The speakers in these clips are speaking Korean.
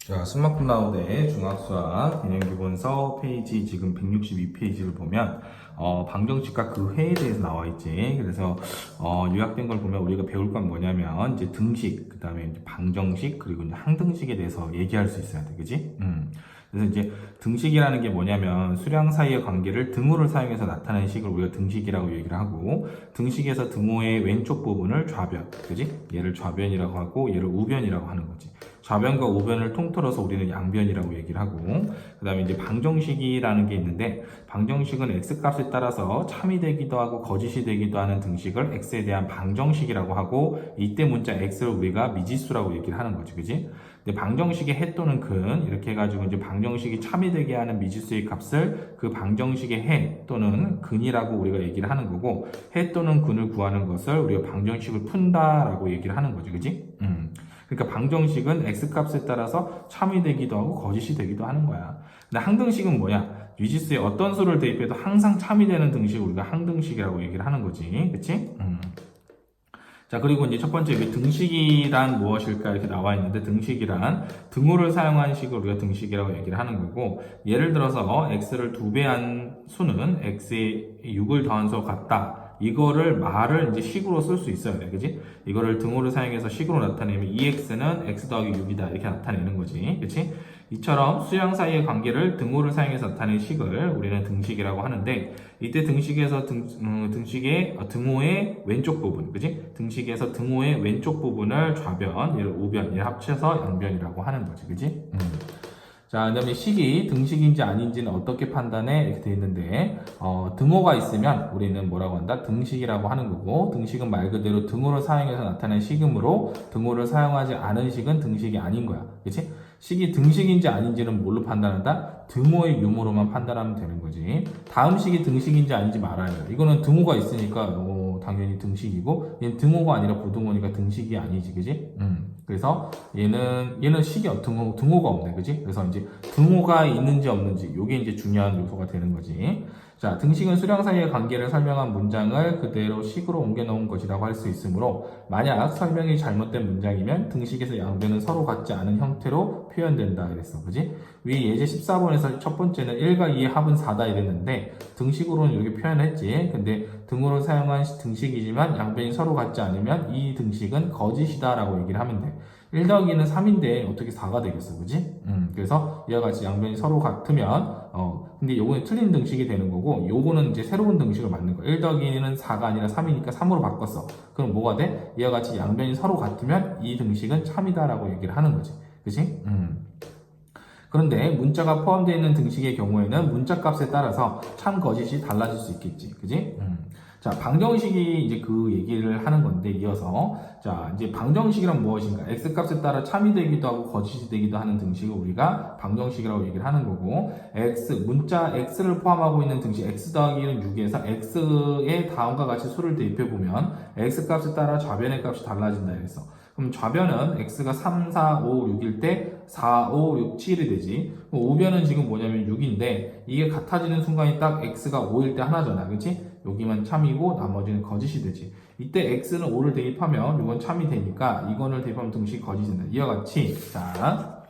자, 스마트 나우대 중학수학 개념기본서 페이지 지금 162페이지를 보면 방정식과 그 회에 대해서 나와 있지. 그래서 요약된 걸 보면 우리가 배울 건 뭐냐면 이제 등식, 그다음에 이제 방정식, 그리고 이제 항등식에 대해서 얘기할 수 있어야 돼, 그지? 그래서 이제 등식이라는 게 뭐냐면 수량 사이의 관계를 등호를 사용해서 나타내는 식을 우리가 등식이라고 얘기를 하고, 등식에서 등호의 왼쪽 부분을 좌변, 그지? 얘를 좌변이라고 하고 얘를 우변이라고 하는 거지. 좌변과 우변을 통틀어서 우리는 양변이라고 얘기를 하고, 그 다음에 이제 방정식이라는 게 있는데, 방정식은 x값에 따라서 참이 되기도 하고 거짓이 되기도 하는 등식을 x에 대한 방정식이라고 하고, 이때 문자 x를 우리가 미지수라고 얘기를 하는 거지, 그지? 근데 방정식의 해 또는 근 이렇게 해가지고 이제 방정식이 참이 되게 하는 미지수의 값을 그 방정식의 해 또는 근이라고 우리가 얘기를 하는 거고, 해 또는 근을 구하는 것을 우리가 방정식을 푼다라고 얘기를 하는 거지, 그지? 그러니까 방정식은 x값에 따라서 참이 되기도 하고 거짓이 되기도 하는 거야. 근데 항등식은 뭐야? 미지수에 어떤 수를 대입해도 항상 참이 되는 등식을 우리가 항등식이라고 얘기를 하는 거지, 그치? 자, 그리고 이제 첫 번째 등식이란 무엇일까 이렇게 나와 있는데, 등식이란 등호를 사용한 식을 우리가 등식이라고 얘기를 하는 거고, 예를 들어서 x를 2배한 수는 x에 6을 더한 수와 같다. 이거를 말을 이제 식으로 쓸 수 있어야 돼, 그지? 이거를 등호를 사용해서 식으로 나타내면 2x는 x 더하기 6이다 이렇게 나타내는 거지, 그치? 이처럼 수량 사이의 관계를 등호를 사용해서 나타낸 식을 우리는 등식이라고 하는데, 이때 등식에서 등식의 등호의 왼쪽 부분, 그지? 등식에서 등호의 왼쪽 부분을 좌변, 얘를 우변, 얘를 합쳐서 양변이라고 하는 거지, 그지? 자, 그 다음에 식이 등식인지 아닌지는 어떻게 판단해? 이렇게 되어 있는데, 등호가 있으면 우리는 뭐라고 한다? 등식이라고 하는 거고, 등식은 말 그대로 등호를 사용해서 나타낸 식이므로 등호를 사용하지 않은 식은 등식이 아닌 거야. 그치? 식이 등식인지 아닌지는 뭘로 판단한다? 등호의 유무로만 판단하면 되는 거지. 다음 식이 등식인지 아닌지 말아야 돼. 이거는 등호가 있으니까 당연히 등식이고, 얘는 등호가 아니라 부등호니까 등식이 아니지, 그지? 그래서 얘는 식이 등호가 없네, 그지? 그래서 이제 등호가 있는지 없는지, 요게 이제 중요한 요소가 되는 거지. 자, 등식은 수량 사이의 관계를 설명한 문장을 그대로 식으로 옮겨 놓은 것이라고 할 수 있으므로, 만약 설명이 잘못된 문장이면 등식에서 양변은 서로 같지 않은 형태로 표현된다 이랬어, 그지? 위 예제 14번에서 첫 번째는 1과 2의 합은 4다 이랬는데, 등식으로는 이렇게 표현했지. 근데 등호를 사용한 등식이지만 양변이 서로 같지 않으면 이 등식은 거짓이다 라고 얘기를 하면 돼. 1 더하기는 3인데 어떻게 4가 되겠어, 그지? 그래서 이와 같이 양변이 서로 같으면, 근데 요거는 틀린 등식이 되는 거고, 요거는 이제 새로운 등식을 만든 거야. 1 더하기는 4가 아니라 3이니까 3으로 바꿨어. 그럼 뭐가 돼? 이와 같이 양변이 서로 같으면 이 등식은 참이다라고 얘기를 하는 거지. 그지? 그런데 문자가 포함되어 있는 등식의 경우에는 문자 값에 따라서 참 거짓이 달라질 수 있겠지. 그지? 자, 방정식이 이제 그 얘기를 하는 건데, 이어서. 자, 이제 방정식이란 무엇인가? x값에 따라 참이 되기도 하고 거짓이 되기도 하는 등식을 우리가 방정식이라고 얘기를 하는 거고, 문자 x를 포함하고 있는 등식, x 더하기는 6에서 x의 다음과 같이 수를 대입해보면, x값에 따라 좌변의 값이 달라진다 이랬어. 그럼 좌변은 x가 3, 4, 5, 6일 때 4, 5, 6, 7이 되지. 우변은 지금 뭐냐면 6인데, 이게 같아지는 순간이 딱 x가 5일 때 하나잖아, 그치? 여기만 참이고 나머지는 거짓이 되지. 이때 x는 5를 대입하면 이건 참이 되니까 이거를 대입하면 등식이 거짓이 된다. 이와 같이, 자,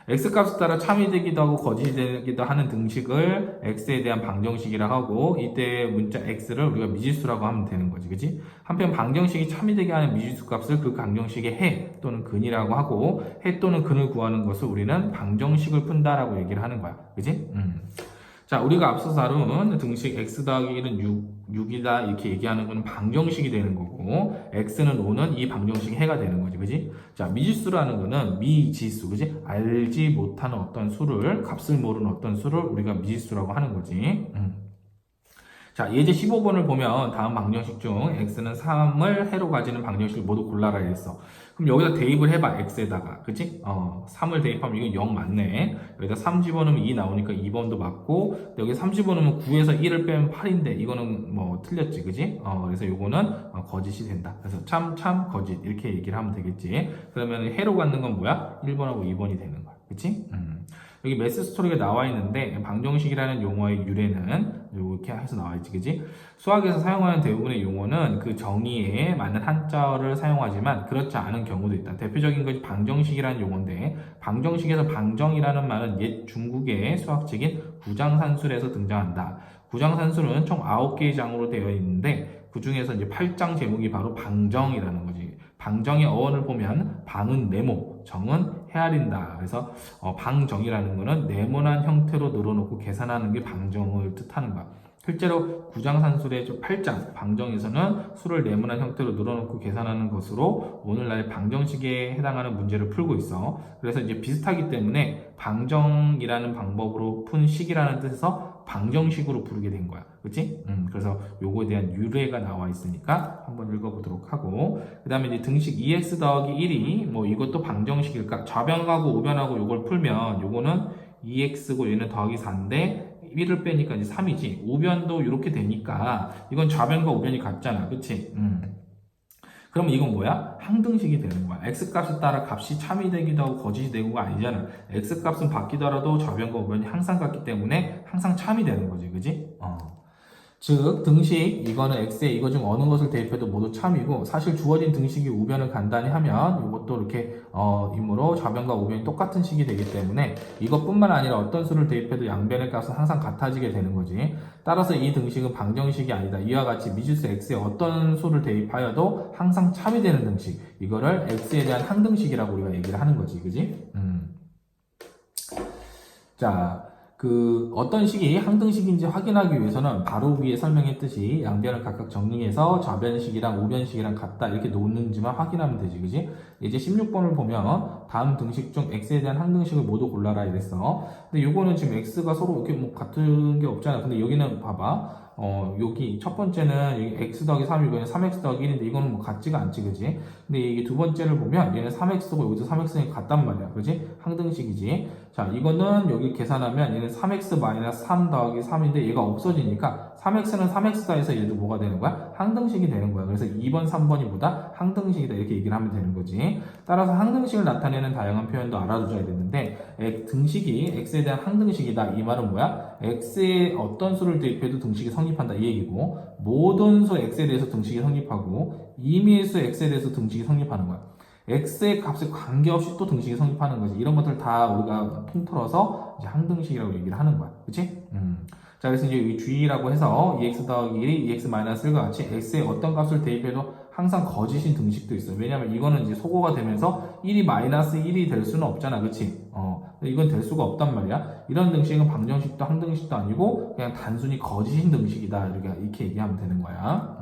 x값에 따라 참이 되기도 하고 거짓이 되기도 하는 등식을 x에 대한 방정식이라고 하고, 이때 문자 x를 우리가 미지수라고 하면 되는 거지, 그지? 한편 방정식이 참이 되게 하는 미지수 값을 그 방정식의 해 또는 근이라고 하고, 해 또는 근을 구하는 것을 우리는 방정식을 푼다라고 얘기를 하는 거야, 그지? 자, 우리가 앞서서 다룬 등식 x 더하기 1은 6이다 이렇게 얘기하는 건 방정식이 되는 거고, x는 5는 이 방정식의 해가 되는 거지, 그지? 자, 미지수라는 거는 미지수, 그지? 알지 못하는 어떤 수를, 값을 모르는 어떤 수를 우리가 미지수라고 하는 거지. 자, 예제 15번을 보면 다음 방정식 중 x는 3을 해로 가지는 방정식을 모두 골라라 했어. 그럼 여기다 대입을 해봐, x에다가. 그치? 3을 대입하면 이건 0 맞네. 여기다 3 집어넣으면 2 나오니까 2번도 맞고, 여기 3 집어넣으면 9에서 1을 빼면 8인데, 이거는 뭐 틀렸지, 그치? 그래서 요거는 거짓이 된다. 그래서 참, 거짓. 이렇게 얘기를 하면 되겠지. 그러면 해로 갖는 건 뭐야? 1번하고 2번이 되는 거야. 그치? 여기 매스 스토리가 나와 있는데 방정식이라는 용어의 유래는 이렇게 해서 나와 있지, 그지? 수학에서 사용하는 대부분의 용어는 그 정의에 맞는 한자어를 사용하지만 그렇지 않은 경우도 있다. 대표적인 것이 방정식이라는 용어인데 방정식에서 방정이라는 말은 옛 중국의 수학책인 구장산술에서 등장한다. 구장산술은 총 9개의 장으로 되어 있는데 그 중에서 이제 8장 제목이 바로 방정이라는 거지. 방정의 어원을 보면 방은 네모, 정은 헤아린다. 그래서 방정이라는 거는 네모난 형태로 늘어놓고 계산하는 게 방정을 뜻하는 거야. 실제로 구장산술의 8장 방정에서는 수를 네모난 형태로 늘어놓고 계산하는 것으로 오늘날의 방정식에 해당하는 문제를 풀고 있어. 그래서 이제 비슷하기 때문에 방정이라는 방법으로 푼 식이라는 뜻에서 방정식으로 부르게 된 거야. 그치? 그래서 요거에 대한 유래가 나와 있으니까 한번 읽어보도록 하고, 그 다음에 이제 등식 2x 더하기 1이 뭐 이것도 방정식일까? 좌변하고 우변하고 요걸 풀면 요거는 2x고 얘는 더하기 4인데 1을 빼니까 이제 3이지. 우변도 이렇게 되니까 이건 좌변과 우변이 같잖아. 그치? 그러면 이건 뭐야? 항등식이 되는 거야. x값에 따라 값이 참이 되기도 하고 거짓이 되고가 아니잖아. x값은 바뀌더라도 좌변과 우변이 항상 같기 때문에 항상 참이 되는 거지. 그지? 즉 등식 이거는 x에 이거 중 어느 것을 대입해도 모두 참이고 사실 주어진 등식이 우변을 간단히 하면 이것도 이렇게 이므로 좌변과 우변이 똑같은 식이 되기 때문에 이것뿐만 아니라 어떤 수를 대입해도 양변의 값은 항상 같아지게 되는 거지. 따라서 이 등식은 방정식이 아니다. 이와 같이 미지수 x에 어떤 수를 대입하여도 항상 참이 되는 등식, 이거를 x에 대한 항등식이라고 우리가 얘기를 하는 거지. 그지? 자, 어떤 식이 항등식인지 확인하기 위해서는 바로 위에 설명했듯이 양변을 각각 정리해서 좌변식이랑 우변식이랑 같다 이렇게 놓는지만 확인하면 되지, 그지? 이제 16번을 보면 다음 등식 중 x에 대한 항등식을 모두 골라라 이랬어. 근데 요거는 지금 x가 서로 이렇게 뭐 같은 게 없잖아. 근데 여기는 봐봐. 여기 첫 번째는 여기 x 더하기 3이고 얘는 3x 더하기 1인데 이거는 뭐 같지가 않지, 그지? 근데 이게 두 번째를 보면 얘는 3x고 여기도 3x는 같단 말이야, 그지? 항등식이지. 자, 이거는 여기 계산하면 얘는 3x 마이너스 3 더하기 3인데 얘가 없어지니까 3x는 3x다 해서 얘도 뭐가 되는 거야? 항등식이 되는 거야. 그래서 2번, 3번이 뭐다? 항등식이다 이렇게 얘기를 하면 되는 거지. 따라서 항등식을 나타내는 다양한 표현도 알아두셔야 되는데 등식이 x에 대한 항등식이다. 이 말은 뭐야? x에 어떤 수를 대입해도 등식이 성립한다 이 얘기고, 모든 수 x에 대해서 등식이 성립하고 임의의 수 x에 대해서 등식이 성립하는 거야. x의 값에 관계없이 또 등식이 성립하는 거지. 이런 것들 다 우리가 통틀어서 이제 항등식이라고 얘기를 하는 거야. 그치? 자, 그래서 이제 이 g라고 해서 2x 더하기 1이 2x 마이너스 1과 같이 x에 어떤 값을 대입해도 항상 거짓인 등식도 있어. 왜냐면 이거는 이제 소거가 되면서 1이 마이너스 1이 될 수는 없잖아. 그치? 이건 될 수가 없단 말이야. 이런 등식은 방정식도 항등식도 아니고 그냥 단순히 거짓인 등식이다. 이렇게 얘기하면 되는 거야.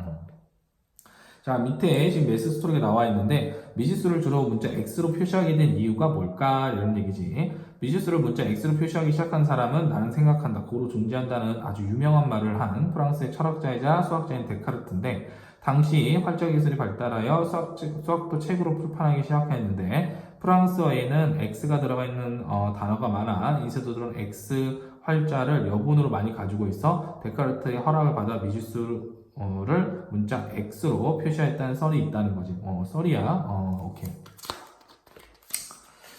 자, 밑에 지금 매스 스토리가 나와 있는데 미지수를 주로 문자 x로 표시하게 된 이유가 뭘까? 이런 얘기지. 미지수를 문자 x로 표시하기 시작한 사람은 나는 생각한다, 고로 존재한다는 아주 유명한 말을 한 프랑스의 철학자이자 수학자인 데카르트인데, 당시 활자 기술이 발달하여 수학도 책으로 출판하기 시작했는데 프랑스어에는 x가 들어가 있는 단어가 많아 인쇄도들은 x 활자를 여분으로 많이 가지고 있어 데카르트의 허락을 받아 미지수를 문자 x로 표시했다는 썰이 있다는 거지. 썰이야. 오케이.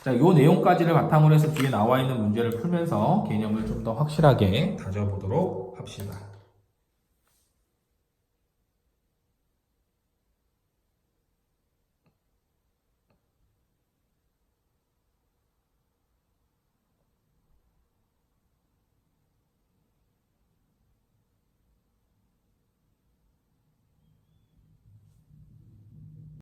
자, 요 내용까지를 바탕으로 해서 뒤에 나와 있는 문제를 풀면서 개념을 좀 더 확실하게 다져보도록 합시다.